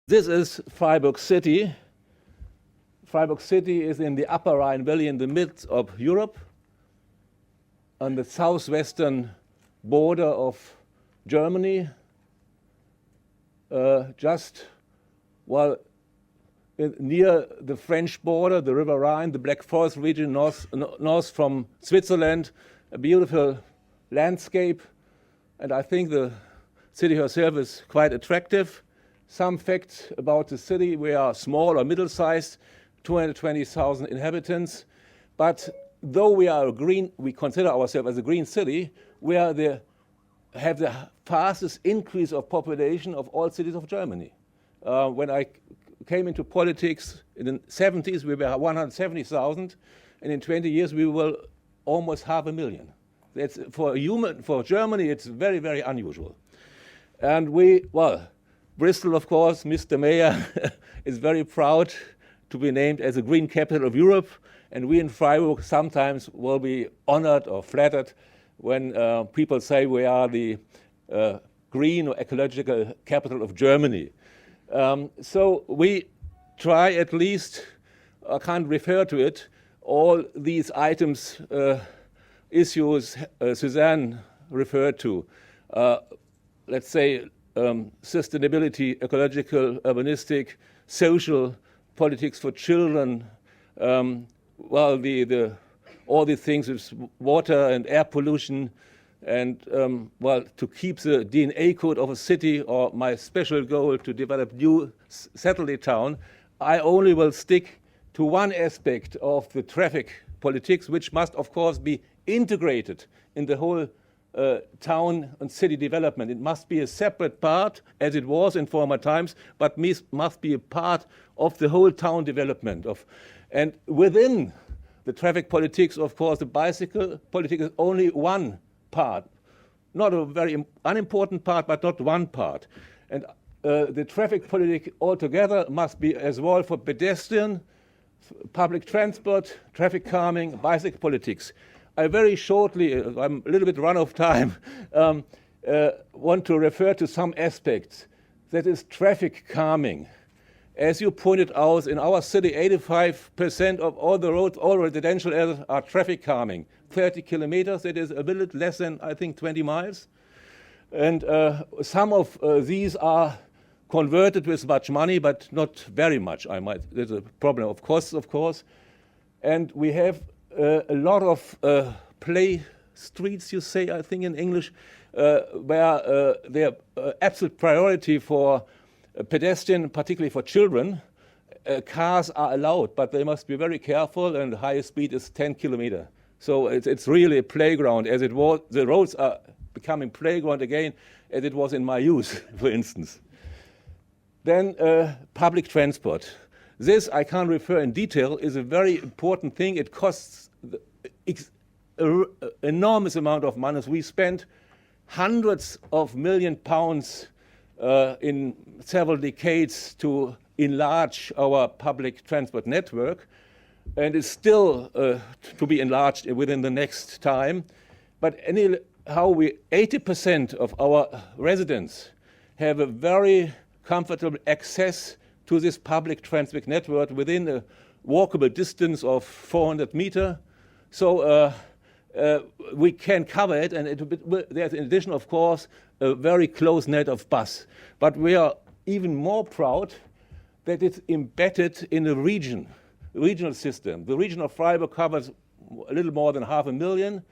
This is Freiburg city. Freiburg city is in the upper Rhine Valley in the midst of Europe, on the southwestern border of Germany, near the French border, the River Rhine, the Black Forest region, north from Switzerland, a beautiful landscape, and I think the city herself is quite attractive. Some facts about the city: we are small or middle-sized, 220,000 inhabitants, but though we consider ourselves as a green city, we have the fastest increase of population of all cities of Germany. When I came into politics in the 70s, we were 170,000, and in 20 years we will almost 500,000. That's for Germany, it's very, very unusual. And Bristol, of course, Mr. Mayor is very proud to be named as a green capital of Europe, and we in Freiburg sometimes will be honored or flattered when people say we are the green or ecological capital of Germany. So we try, at least, I can't refer to it, all these items, issues Suzanne referred to, let's say sustainability, ecological, urbanistic, social, politics for children, all the things with water and air pollution, and to keep the DNA code of a city, or my special goal to develop new satellite town, I only will stick to one aspect of the traffic politics, which must, of course, be integrated in the whole town and city development. It must be a separate part, as it was in former times, but must be a part of the whole town development. And within the traffic politics, of course, the bicycle politics is only one part, not a very unimportant part, but not one part. And the traffic politics altogether must be as well for pedestrian, public transport, traffic calming, bicycle politics. I very shortly, I'm a little bit run of time, want to refer to some aspects. That is traffic calming. As you pointed out, in our city, 85% of all the roads, all residential areas, are traffic calming. 30 kilometers, that is a little less than, I think, 20 miles. And some of these are converted with much money, but not very much. There's a problem of costs, of course. And we have a lot of play streets, you say, I think in English, where they're absolute priority for pedestrian, particularly for children. Cars are allowed, but they must be very careful, and the highest speed is 10 kilometers. So it's really a playground, as it was. The roads are becoming playground again, as it was in my youth, for instance. Then public transport. This, I can't refer in detail, is a very important thing. It costs enormous amount of money. We spent hundreds of £1 million in several decades to enlarge our public transport network, and it's still to be enlarged within the next time. But anyhow, 80% of our residents have a very comfortable access to this public transport network within a walkable distance of 400 meters. So we can cover it, and there's, in addition, of course, a very close net of bus. But we are even more proud that it's embedded in a regional system. The region of Freiburg covers a little more than 500,000,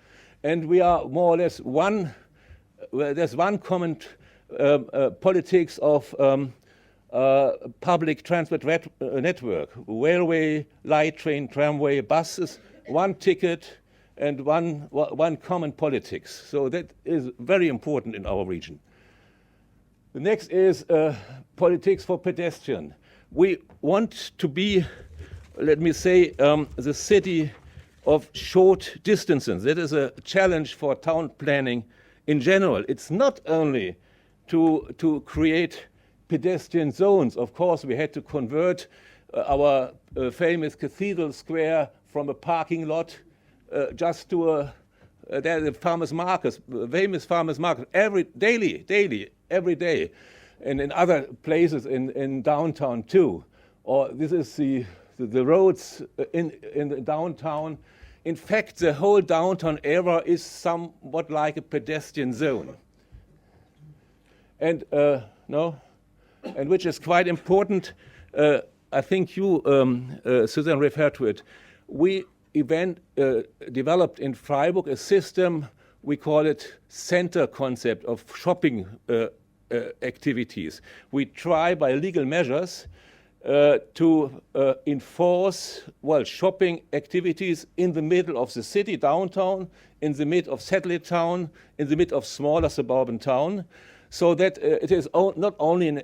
and we are more or less there's one common politics of public transport network: railway, light train, tramway, buses, one ticket, and one common politics. So that is very important in our region. The next is politics for pedestrian. We want to be, let me say, the city of short distances. That is a challenge for town planning in general. It's not only to create pedestrian zones. Of course, we had to convert our famous Cathedral Square from a parking lot just to the farmers' markets, famous farmers' market, every day. and in other places in downtown too. Or this is the roads in the downtown. In fact, the whole downtown area is somewhat like a pedestrian zone. And and which is quite important. I think you, Susan, referred to it. We developed in Freiburg a system, we call it center concept of shopping activities. We try by legal measures to enforce, shopping activities in the middle of the city, downtown, in the mid of satellite town, in the mid of smaller suburban town, so that it is not only an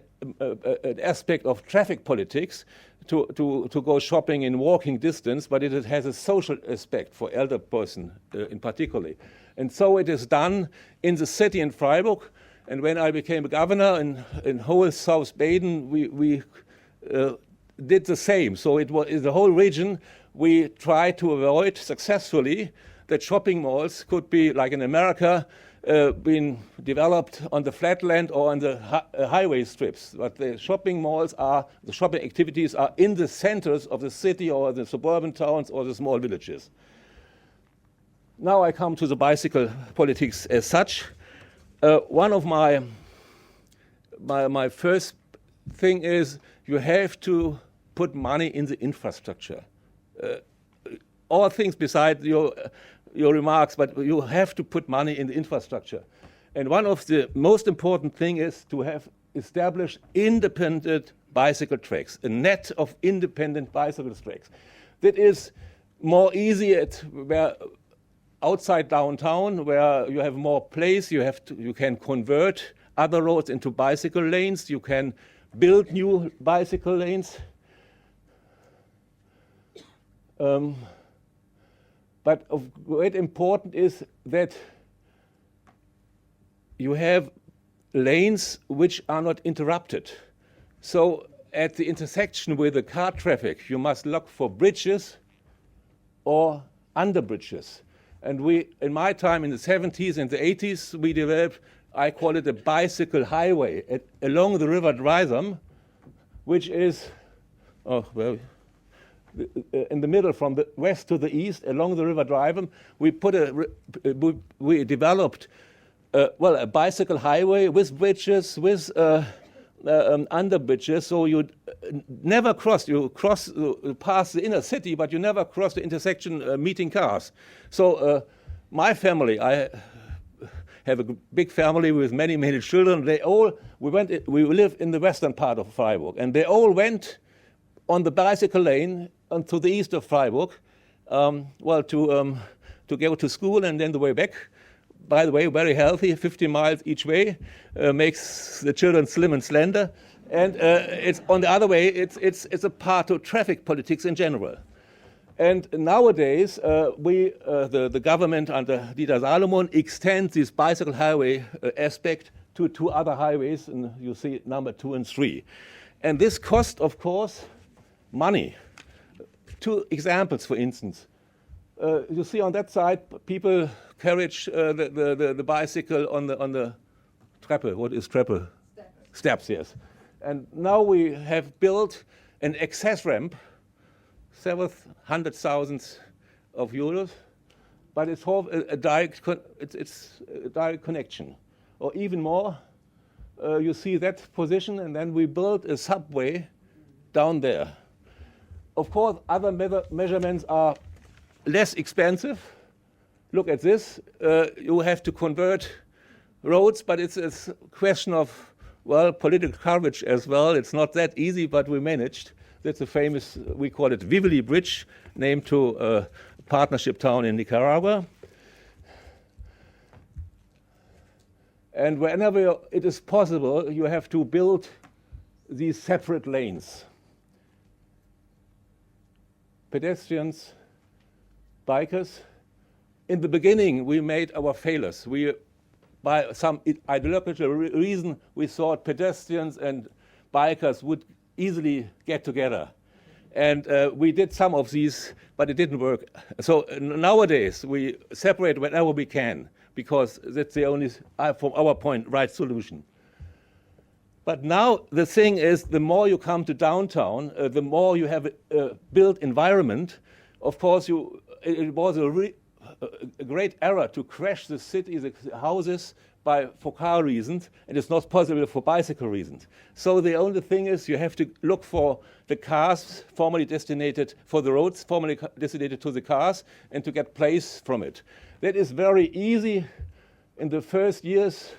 aspect of traffic politics to go shopping in walking distance, but it has a social aspect for elder person in particular. And so it is done in the city in Freiburg. And when I became a governor in whole South Baden, we did the same. So it was in the whole region, we tried to avoid successfully that shopping malls could be, like in America, been developed on the flatland or on the highway strips. But the shopping malls the shopping activities are in the centers of the city or the suburban towns or the small villages. Now I come to the bicycle politics as such. One of my first thing is you have to put money in the infrastructure. All things besides your remarks, but you have to put money in the infrastructure. And one of the most important thing is to have established independent bicycle tracks, a net of independent bicycle tracks. That is more easy where outside downtown, where you have more place, you can convert other roads into bicycle lanes, you can build new bicycle lanes. But of great importance is that you have lanes which are not interrupted. So at the intersection with the car traffic, you must look for bridges or under bridges. And in my time in the 70s and the 80s, we developed, I call it a bicycle highway along the River Dreisam, which is, in the middle from the west to the east along the River Dreisam. We developed a bicycle highway with bridges, with under bridges, so you never cross. You pass the inner city, but you never cross the intersection meeting cars. So my family, I have a big family with many, many children. We live in the western part of Freiburg, and they all went on the bicycle lane to the east of Freiburg, to go to school and then the way back. By the way, very healthy, 50 miles each way, makes the children slim and slender. And it's on the other way, it's a part of traffic politics in general. And nowadays, the government under Dieter Salomon extends this bicycle highway aspect to two other highways, and you see number 2 and 3. And this cost, of course, money. 2 examples, for instance. You see on that side, people carriage the bicycle on the treppe. What is treppe? Steps, yes. And now we have built an access ramp, several hundred thousands of euros, but it's a direct connection. Or even more, you see that position, and then we built a subway down there. Of course, other measurements are less expensive. Look at this. You have to convert roads, but it's a question of, political courage as well. It's not that easy, but we managed. That's a famous, we call it Vivoli Bridge, named to a partnership town in Nicaragua. And whenever it is possible, you have to build these separate lanes. Pedestrians, bikers. In the beginning, we made our failures. By some ideological reason, we thought pedestrians and bikers would easily get together. And we did some of these, but it didn't work. So nowadays, we separate whenever we can, because that's the only, from our point, right solution. But now the thing is, the more you come to downtown, the more you have a built environment. Of course, it was a great error to crash the city, the houses, for car reasons, and it's not possible for bicycle reasons. So the only thing is you have to look for the cars formerly designated for the roads, formerly designated to the cars, and to get place from it. That is very easy in the first years,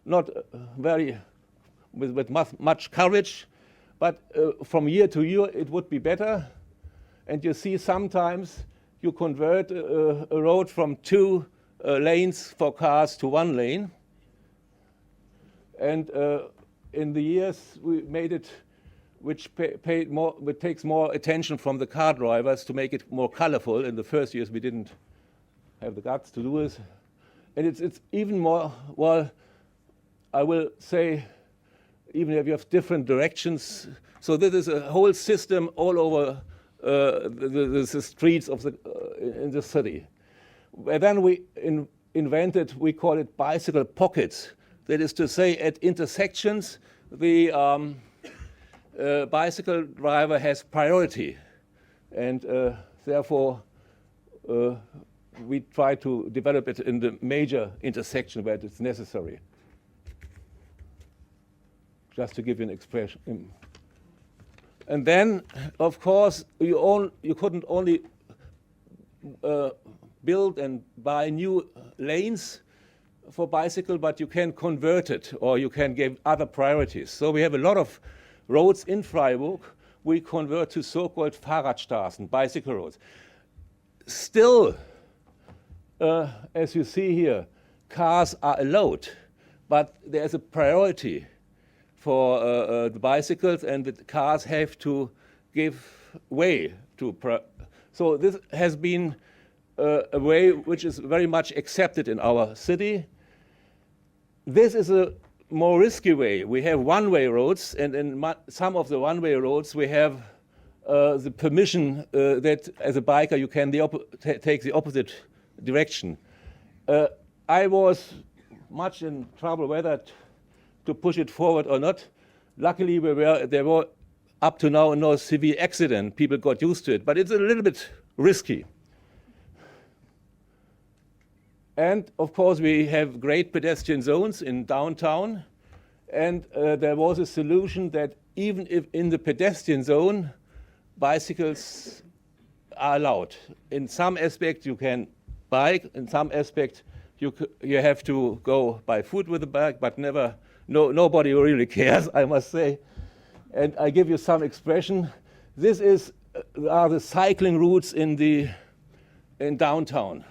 not very with much courage, but from year to year it would be better. And you see sometimes you convert a road from 2 lanes for cars to 1 lane. And in the years we made it, which takes more attention from the car drivers to make it more colorful. In the first years we didn't have the guts to do this. And it's even more, well, I will say, even if you have different directions. So this is a whole system all over the streets of in the city. And then we invented, we call it bicycle pockets. That is to say, at intersections, the bicycle driver has priority. And therefore, we try to develop it in the major intersection where it's necessary. Just to give you an expression. And then, of course, you couldn't only build and buy new lanes for bicycle, but you can convert it, or you can give other priorities. So we have a lot of roads in Freiburg we convert to so-called Fahrradstraßen, bicycle roads. Still, as you see here, cars are allowed, but there's a priority for the bicycles, and the cars have to give way to. So this has been a way which is very much accepted in our city. This is a more risky way. We have one-way roads, and in some of the one-way roads we have the permission that as a biker you can take the opposite direction. I was much in trouble whether to push it forward or not. Luckily, there were up to now no severe accident. People got used to it, but it's a little bit risky. And of course, we have great pedestrian zones in downtown. And there was a solution that even if in the pedestrian zone, bicycles are allowed. In some aspects, you can bike. In some aspects, you have to go by foot with the bike, but nobody really cares, I must say. And I give you some expression. This are the cycling routes in downtown.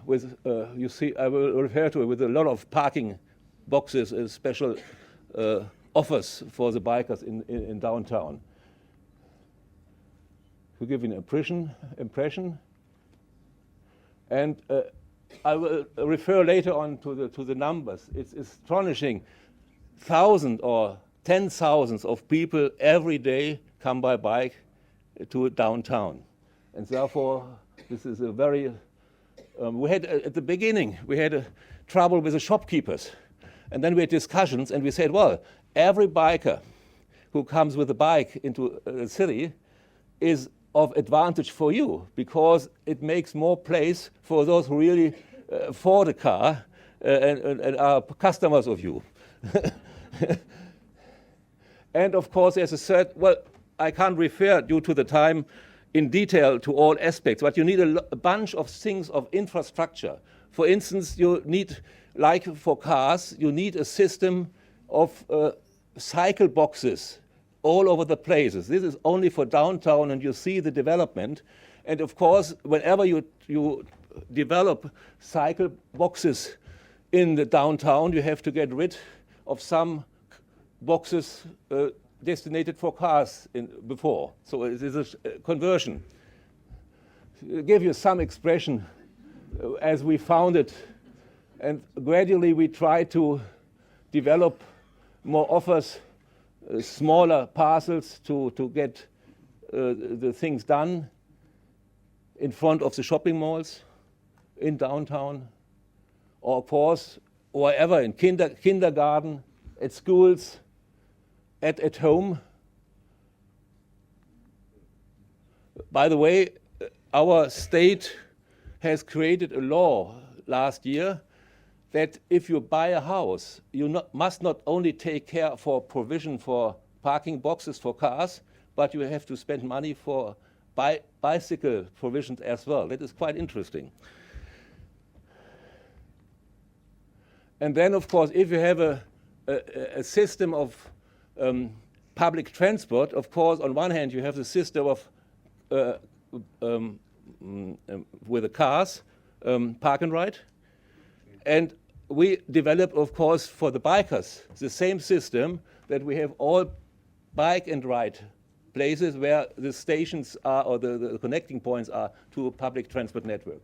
With you see, I will refer to it with a lot of parking boxes, special offers for the bikers in downtown. To give you an impression, and I will refer later on to the numbers. It's astonishing. Thousands or 10,000s of people every day come by bike to downtown, and therefore this is a very. We had at the beginning we had trouble with the shopkeepers, and then we had discussions, and we said, well, every biker who comes with a bike into the city is of advantage for you, because it makes more place for those who really afford a car and are customers of you. And of course, there's a certain, well, I can't refer due to the time in detail to all aspects, but you need a bunch of things of infrastructure. For instance, you need, like for cars, you need a system of cycle boxes all over the places. This is only for downtown, and you see the development. And of course, whenever you develop cycle boxes in the downtown, you have to get rid of some boxes designated for cars before. So it is a conversion. To give you some expression as we found it, and gradually we try to develop more offers, smaller parcels to get the things done in front of the shopping malls in downtown, or of course, wherever in kindergarten, at schools, at home. By the way, our state has created a law last year that if you buy a house, you must not only take care for provision for parking boxes for cars, but you have to spend money for bicycle provisions as well. That is quite interesting. And then, of course, if you have a system of public transport, of course, on one hand, you have the system of with the cars, park and ride. And we developed, of course, for the bikers, the same system that we have all bike and ride places where the stations are, or the connecting points are to a public transport network.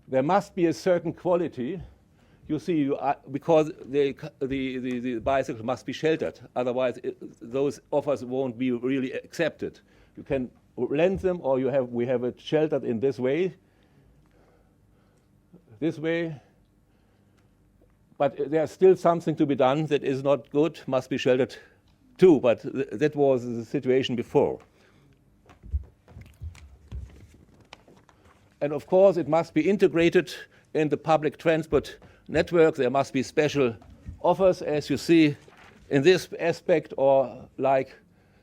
There must be a certain quality. You see, because the bicycle must be sheltered. Otherwise, those offers won't be really accepted. You can rent them, or we have it sheltered in this way. This way. But there's still something to be done that is not good, must be sheltered too. But that was the situation before. And of course, it must be integrated in the public transport network. There must be special offers, as you see in this aspect, or like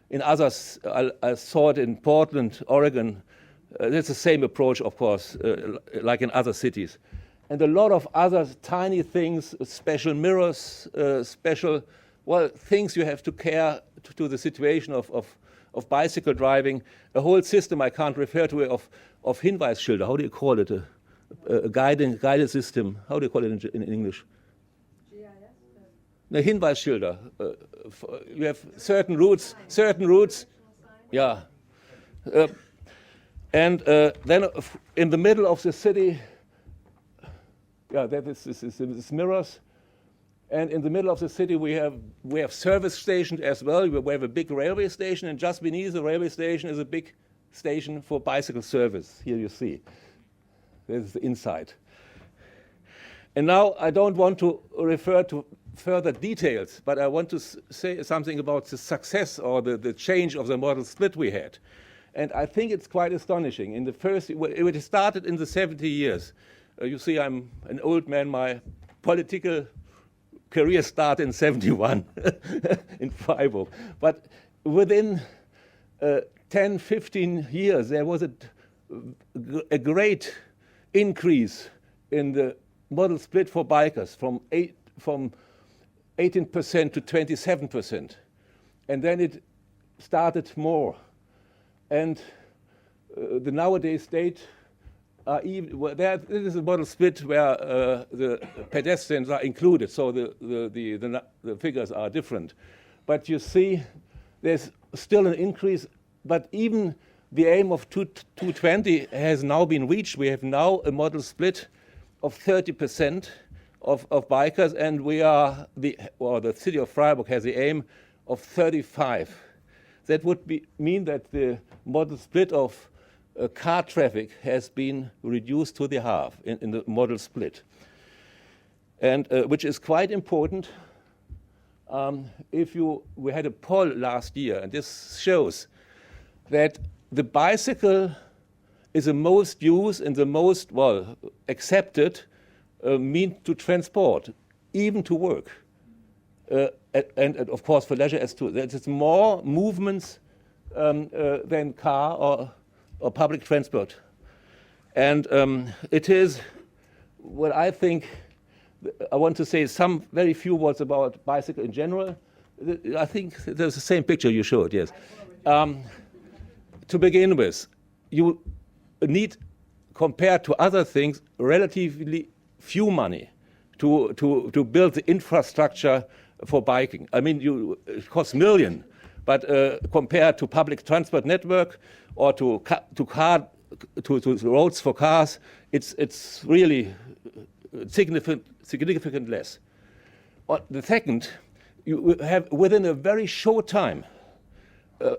in others. I saw it in Portland, Oregon. It's the same approach, of course, like in other cities. And a lot of other tiny things, special mirrors, special, well, things you have to care to the situation of bicycle driving. A whole system I can't refer to of Hinweisschilder. How do you call it? A guided system. How do you call it in English? GIS? No, Hinweisschilder. You have certain routes. Yeah. And then in the middle of the city, yeah, that is mirrors. And in the middle of the city, we have service stations as well. We have a big railway station, and just beneath the railway station is a big station for bicycle service. Here you see. This is the inside. And now I don't want to refer to further details, but I want to say something about the success or the change of the model split we had. And I think it's quite astonishing. In the first, it started in the 70 years. You see, I'm an old man. My political career started in 71 in Freiburg. But within 10, 15 years, there was a great increase in the model split for bikers from 18% to 27%. And then it started more. And the nowadays state there is a model split where the pedestrians are included, so the figures are different. But you see, there's still an increase, but even the aim of 220 has now been reached. We have now a model split of 30% of bikers, and we are the city of Freiburg has the aim of 35. That would mean that the model split of car traffic has been reduced to the half in the model split, and which is quite important. We had a poll last year, and this shows that the bicycle is the most used and the most accepted means to transport, even to work, and of course for leisure as too. There's more movements than car or public transport. And it is what I think, I want to say some very few words about bicycle in general. I think there's the same picture you showed, yes. To begin with, you need, compared to other things, relatively few money to build the infrastructure for biking. I mean, it costs millions, but compared to public transport network or to roads for cars, it's really significant less. The second, you have within a very short time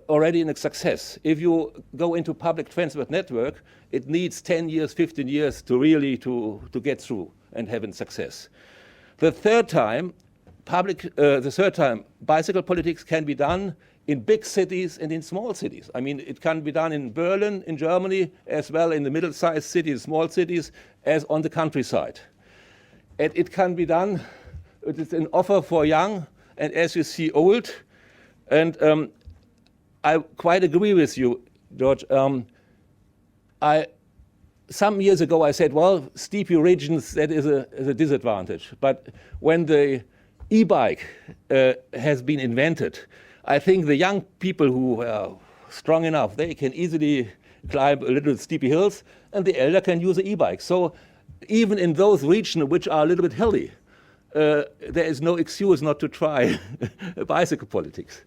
already in a success. If you go into public transport network, it needs 10 years, 15 years to really to get through and have a success. The third time, the third time, bicycle politics can be done in big cities and in small cities. I mean, it can be done in Berlin, in Germany, as well in the middle-sized cities, small cities, as on the countryside. And it can be done, it is an offer for young and, as you see, old. And I quite agree with you, George. Some years ago I said, well, steepy regions, that is a disadvantage. But when the e-bike has been invented, I think the young people who are strong enough, they can easily climb a little steepy hills, and the elder can use an e-bike. So even in those regions which are a little bit hilly, there is no excuse not to try bicycle politics.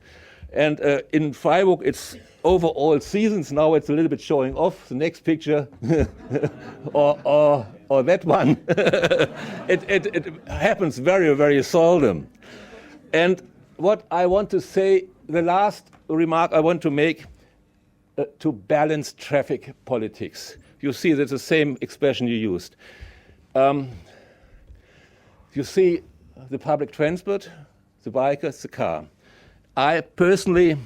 And in Freiburg, it's over all seasons. Now it's a little bit showing off. The next picture, or that one, it happens very, very seldom. And what I want to say, the last remark I want to make, to balance traffic politics. You see, that's the same expression you used. You see the public transport, the bikers, the car. I personally,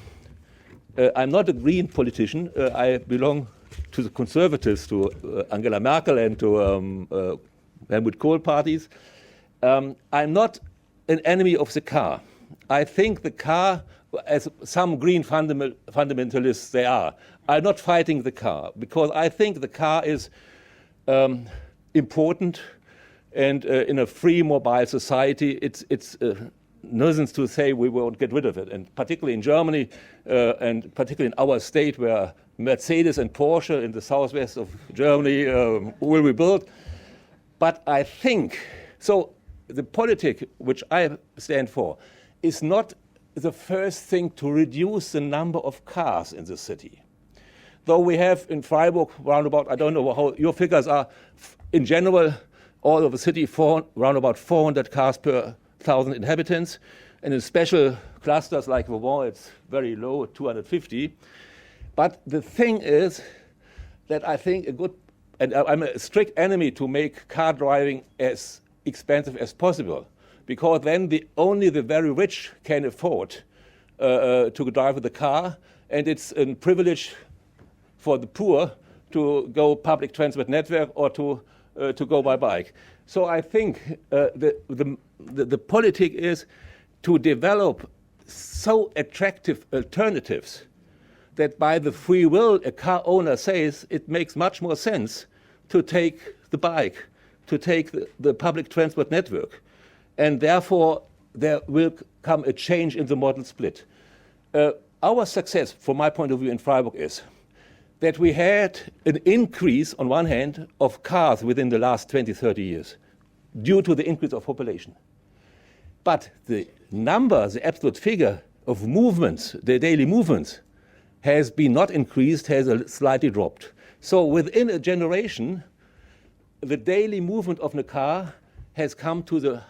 I'm not a green politician. I belong to the conservatives, to Angela Merkel and to Helmut Kohl parties. I'm not an enemy of the car. I think the car, as some green fundamentalists they are, I'm not fighting the car, because I think the car is important, and in a free mobile society, it's nonsense to say we won't get rid of it. And particularly in Germany, and particularly in our state, where Mercedes and Porsche in the southwest of Germany will be built. But I think, so the politic which I stand for is not the first thing to reduce the number of cars in the city. Though we have in Freiburg round about, I don't know how your figures are, in general, all over the city, round about 400 cars per 1,000 inhabitants. And in special clusters like Vauban, it's very low, 250. But the thing is that I think and I'm a strict enemy to make car driving as expensive as possible, because then only the very rich can afford to drive with the car, and it's a privilege for the poor to go public transport network or to go by bike. So I think the politic is to develop so attractive alternatives that by the free will a car owner says it makes much more sense to take the bike, to take the public transport network. And therefore, there will come a change in the model split. Our success, from my point of view in Freiburg, is that we had an increase, on one hand, of cars within the last 20, 30 years, due to the increase of population. But the number, the absolute figure of movements, the daily movements, has been not increased, has slightly dropped. So within a generation, the daily movement of the car has come to the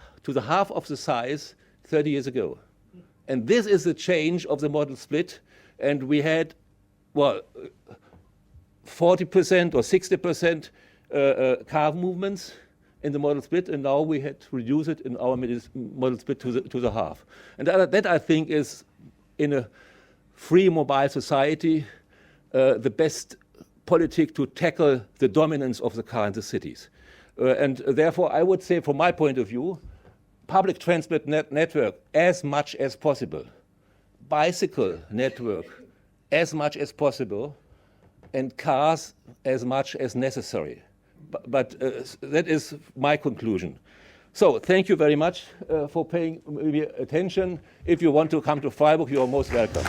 half of the size 30 years ago. And this is the change of the model split. And we had, well, 40% or 60% car movements in the model split, and now we had to reduce it in our model split to the half. And that I think is, in a free mobile society, the best politic to tackle the dominance of the car in the cities. And therefore, I would say, from my point of view, public transport network as much as possible, bicycle network as much as possible, and cars as much as necessary. But that is my conclusion. So thank you very much for paying me attention. If you want to come to Freiburg, you are most welcome.